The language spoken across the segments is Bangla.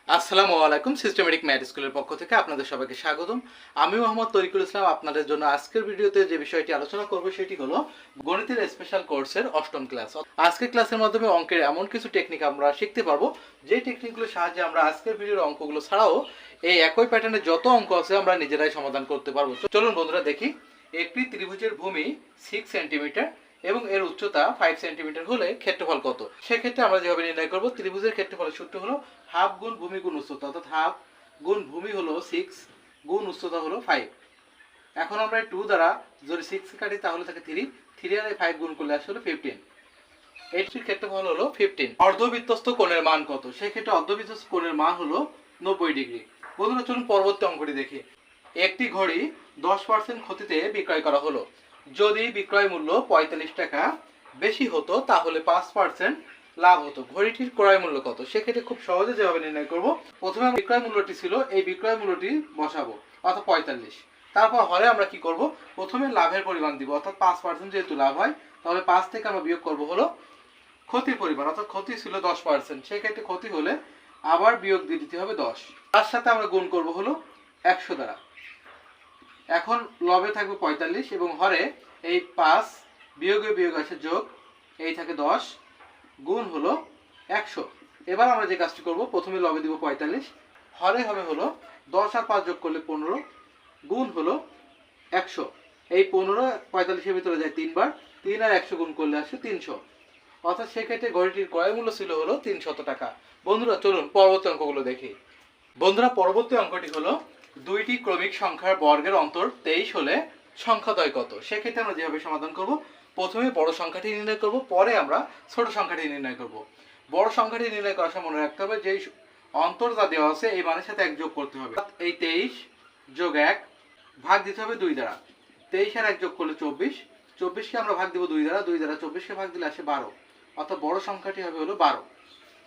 আসসালামু আলাইকুম। সিস্টেমেটিক ম্যাথ স্কুলের পক্ষ থেকে আপনাদের সবাইকে স্বাগতম। আমি মোহাম্মদ তরিকুল ইসলাম। আপনাদের জন্য আজকের ভিডিওতে যে বিষয়টি আলোচনা করব সেটি হলো গণিতের স্পেশাল কোর্সের অষ্টম ক্লাস। আজকের ক্লাসের মাধ্যমে অঙ্কের এমন কিছু টেকনিক আমরা শিখতে পারবো যে টেকনিকগুলোর সাহায্যে আমরা আজকের ভিডিওর অঙ্কগুলো ছাড়াও এই একই প্যাটার্নের যত অঙ্ক আছে আমরা নিজেরাই সমাধান করতে পারবো। চলুন বন্ধুরা দেখি। একটি ত্রিভুজের ভূমি 6 সেন্টিমিটার এবং এর উচ্চতা 5 সেন্টিমিটার হলে ক্ষেত্রফল কত? সেক্ষেত্রে আমরা যেভাবে নির্ণয় করব, ত্রিভুজের ক্ষেত্রফলের সূত্র হলো হাফ গুণ ভূমি গুণ উচ্চতা, অর্থাৎ হাফ গুণ ভূমি হলো 6 গুণ উচ্চতা হলো 5। এখন আমরা 2 দ্বারা যদি 6 কাটি তাহলে থাকে 3 আর 5 গুণ করলে আসলে 15। এটির ক্ষেত্রফল হলো 15। অর্ধবৃত্তস্থ কোণের মান কত? সেক্ষেত্রে অর্ধবৃত্তস্থ কোণের মান হলো 90 ডিগ্রি। বন্ধুরা চলুন পরবর্তী অঙ্কটি দেখি। একটি ঘড়ি 10% ক্ষতিতে বিক্রয় করা হলো। যদি বিক্রয় মূল্য 45 টাকা বেশি হতো তাহলে 5% লাভ হতো। ঘড়িটির ক্রয় মূল্য কত? সেক্ষেত্রে খুব সহজে যেভাবে নির্ণয় করব, প্রথমে বিক্রয় মূল্যটি ছিল, এই বিক্রয় মূল্যটি বসাবো অর্থাৎ 45। তারপর হলে আমরা কি করব, প্রথমে লাভের পরিমাণ দিব, অর্থাৎ 5% যেহেতু লাভ হয় তাহলে 5 থেকে আমরা বিয়োগ করব হলো ক্ষতির পরিমাণ, অর্থাৎ ক্ষতি ছিল 10%, সেক্ষেত্রে ক্ষতি হলে আবার বিয়োগ দিয়ে দিতে হবে 10। তার সাথে আমরা গুণ করব হলো 100 দ্বারা। এখন লবে থাকবে 45 এবং হরে এই 5 বিয়োগে বিয়োগ আসে যোগ, এই থাকে 10 গুণ হলো 100। এবার আমরা যে কাজটি করব, প্রথমে লবে দিব 45, হরে হবে হলো 10 আর 5 যোগ করলে 15 গুণ হলো 100। এই 15 45-এর ভিতরে যায় 3 বার, 3 আর 100 গুণ করলে আসে 300, অর্থাৎ সেক্ষেত্রে ঘড়িটির ক্রয় মূল্য ছিল হলো 300 টাকা। বন্ধুরা চলুন পরবর্তী অঙ্কগুলো দেখি। বন্ধুরা পরবর্তী অঙ্কটি হলো দুইটি ক্রমিক সংখ্যার বর্গের অন্তর 23 হলে সংখ্যাদ্বয় কত? সেক্ষেত্রে আমরা যেভাবে সমাধান করব, প্রথমে বড় সংখ্যাটি নির্ণয় করব, পরে আমরা ছোট সংখ্যাটি নির্ণয় করব। বড় সংখ্যাটি নির্ণয় করার সময় মনে রাখতে হবে যে অন্তর যা দেওয়া আছে এই মানের সাথে 1 যোগ করতে হবে। এই 23 যোগ 1 ভাগ দিতে হবে 2 দ্বারা। 23 আর 1 যোগ করলে 24, 24কে আমরা ভাগ দিব 2 দ্বারা, 2 দ্বারা 24কে ভাগ দিলে আসে 12, অর্থাৎ বড় সংখ্যাটি হবে হলো 12।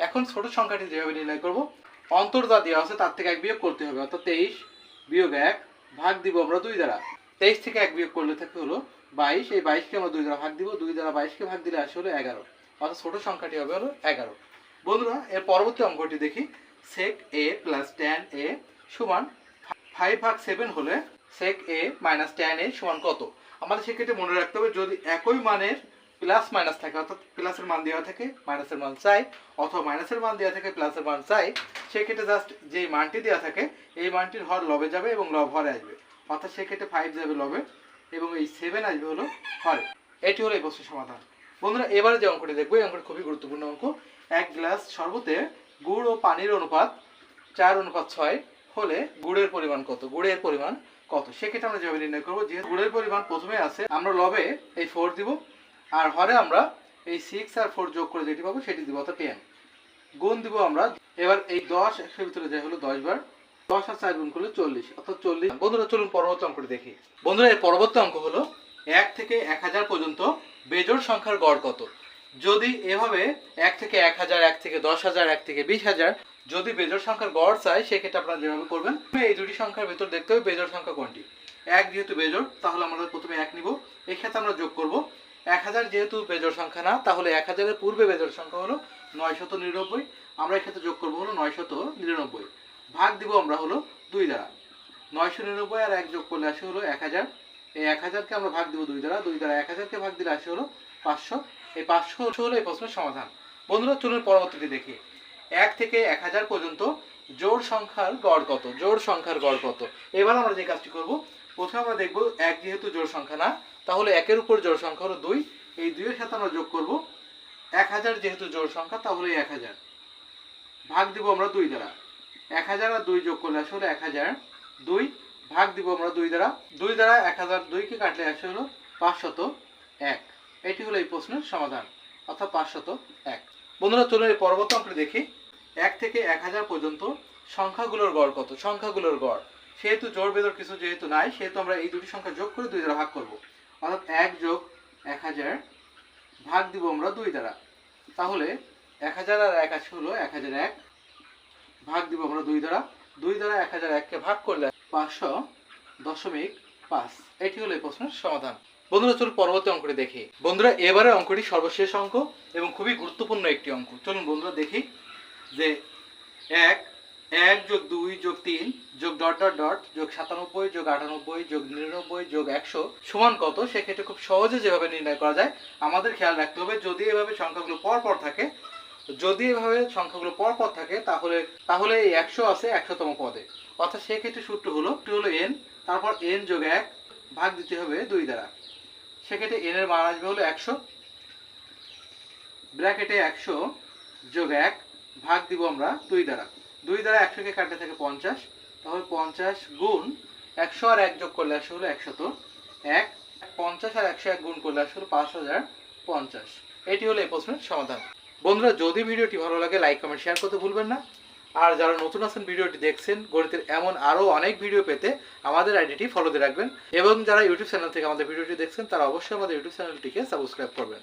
এখন ছোট সংখ্যাটি যেভাবে নির্ণয় করব, অন্তর যা দেওয়া আছে তার থেকে 1 বিয়োগ করতে হবে, অর্থাৎ 23 বিয়োগ 1 ভাগ দিব আমরা 2 দ্বারা। 23 থেকে 1 বিয়োগ করলে থাকে হলো 22, এই 22কে আমরা 2 দ্বারা ভাগ দিব, 2 দ্বারা 22কে ভাগ দিলে আসে হলো 11, অর্থাৎ ছোট সংখ্যাটি হবে হলো 11। বন্ধুরা এর পরবর্তী অঙ্কটি দেখি। sec a plus tan a সমান 5 ভাগ 7 হলে sec a minus tan a সমান কত? আমাদের সেক্ষেত্রে মনে রাখতে হবে, যদি একই মানের প্লাস মাইনাস থাকে, অর্থাৎ প্লাসের মান দেওয়া থাকে মাইনাসের মান চাই, অথবা মাইনাসের মান দেওয়া থাকে প্লাসের মান চাই, সেক্ষেত্রে জাস্ট যে মানটি দেওয়া থাকে এই মানটির হর লবে যাবে এবং লব হরে আসবে, অর্থাৎ সেক্ষেত্রে 5 যাবে লবে এবং এই 7 আসবে হলো হরে। এটি হলো এই প্রশ্নের সমাধান। বন্ধুরা এবারে যে অঙ্কটি দেখবো, এই অঙ্কটি খুবই গুরুত্বপূর্ণ অঙ্ক। 1 গ্লাস শরবতে গুড় ও পানির অনুপাত 4:6 হলে গুড়ের পরিমাণ কত? গুড়ের পরিমাণ কত? সেক্ষেত্রে আমরা যেভাবে নির্ণয় করবো, যেহেতু গুড়ের পরিমাণ প্রথমে আছে, আমরা লবে এই 4 দিব আর হরে আমরা এই 6 আর 4 যোগ করে যেটি পাবো সেটি দিব, অর্থাৎ 10 গুণ দিব আমরা। এবার এই 10 100 ভিতরে যায় হলো 10 বার, 10 আর 4 গুণ করলে 40, অর্থাৎ 40। বন্ধুরা চলুন পরবর্তী অঙ্কটি দেখি। বন্ধুরা এর পরবর্তী অঙ্ক হলো 1 থেকে 1000 পর্যন্ত বেজোড় সংখ্যার গড় কত? যদি এভাবে 1 থেকে 1000, 1 থেকে 10000, 1 থেকে 20000 যদি বেজোড় সংখ্যার গড় চাই, সেক্ষেত্রে আপনারা যেভাবে করবেন, এই দুটি সংখ্যার ভিতর দেখতে হবে বেজোড় সংখ্যা কোনটি। 1 যেহেতু বেজোড় তাহলে আমরা প্রথমে 1 নিব, এই ক্ষেত্রে আমরা যোগ করব। 1000 যেহেতু বেজোড় সংখ্যা না, তাহলে 1000 এর পূর্বে বেজোড় সংখ্যা হলো 999, আমরা এই ক্ষেত্রে যোগ করব হলো 999, ভাগ দিব আমরা হলো 2 দ্বারা। 999 আর 1 যোগ করলে আসে হলো 1000, এই 1000কে আমরা ভাগ দিব 2 দ্বারা, 2 দ্বারা 1000কে ভাগ দিলে আসে হলো 500, এই 500 হলো এই প্রশ্নের সমাধান। বন্ধুরা চলুন পরবর্তীটি দেখি। 1 থেকে 1000 পর্যন্ত জোড় সংখ্যার গড় কত? জোড় সংখ্যার গড় কত? এবার আমরা যে কাজটি করব, প্রথমে আমরা দেখব 1 যেহেতু জোড় সংখ্যা না, তাহলে 1 এর উপর জোড় সংখ্যা হলো 2, এই 2 এর সাথে আমরা যোগ করব। 1000 যেহেতু জোড় সংখ্যা তাহলে 1000 ভাগ দিব আমরা 2 দ্বারা। 1000 আর 2 যোগ করলে আসলে 1000, 2 ভাগ দিব আমরা 2 দ্বারা, 2 দ্বারা 1002 কে কাটলে আসে হলো 501। এটি হলো এই প্রশ্নের সমাধান, অর্থাৎ 501। বন্ধুরা চলুন এই পরবর্তী অঙ্কটি দেখি। 1 থেকে 1000 পর্যন্ত সংখ্যাগুলোর গড় কত? সংখ্যাগুলোর গড়, সেহেতু জোড় বেজোড় কিছু যেহেতু নাই, সেহেতু আমরা এই দুটি সংখ্যা যোগ করে 2 দ্বারা ভাগ করব, অর্থাৎ 1 যোগ 1000 ভাগ দিব আমরা 2 দ্বারা। তাহলে 1000 আর 1 আসে হলো 1001, ভাগ দিব আমরা 2 দ্বারা, 2 দ্বারা 1001কে ভাগ করলে 500.5। এটি হলো এই প্রশ্নের সমাধান। বন্ধুরা চলুন পরবর্তী অঙ্কটি দেখি। বন্ধুরা এবারে অঙ্কটি সর্বশেষ অঙ্ক এবং খুবই গুরুত্বপূর্ণ একটি অঙ্ক। চলুন বন্ধুরা দেখি যে 1 1 যোগ 2 যোগ 3 যোগ ডট ডট ডট যোগ 97 যোগ 98 যোগ 99 যোগ 100 সমান কত, সেক্ষেত্রে খুব সহজে যেভাবে নির্ণয় করা যায় আমাদের খেয়াল রাখতে হবে, যদি এভাবে সংখ্যাগুলো পরপর থাকে, তাহলে এই 100 আছে 100তম পদে, অর্থাৎ সেক্ষেত্রে সূত্র হলো n, তারপর n যোগ 1 ভাগ দিতে হবে 2 দ্বারা। সেক্ষেত্রে n এর মান আসবে হলো 100, ব্র্যাকেটে 100 যোগ 1 ভাগ দিব আমরা 2 দ্বারা। 2 দ্বারা 100 কে কাটতে থাকে 50, তাহলে 50 গুণ 100 আর 1 যোগ করলে আসে হলো 100, 50 আর 101 গুণ করলে আসে হলো 5050। এটি হলো এই প্রশ্নের সমাধান। বন্ধুরা, যদি ভিডিওটি ভালো লাগে লাইক কমেন্ট শেয়ার করতে ভুলবেন না। আর যারা নতুন আছেন ভিডিওটি দেখছেন, গণিতের এমন আরও অনেক ভিডিও পেতে আমাদের আইডিটি ফলো দিয়ে রাখবেন, এবং যারা ইউটিউব চ্যানেল থেকে আমাদের ভিডিওটি দেখছেন তারা অবশ্যই আমাদের ইউটিউব চ্যানেলটিকে সাবস্ক্রাইব করবেন।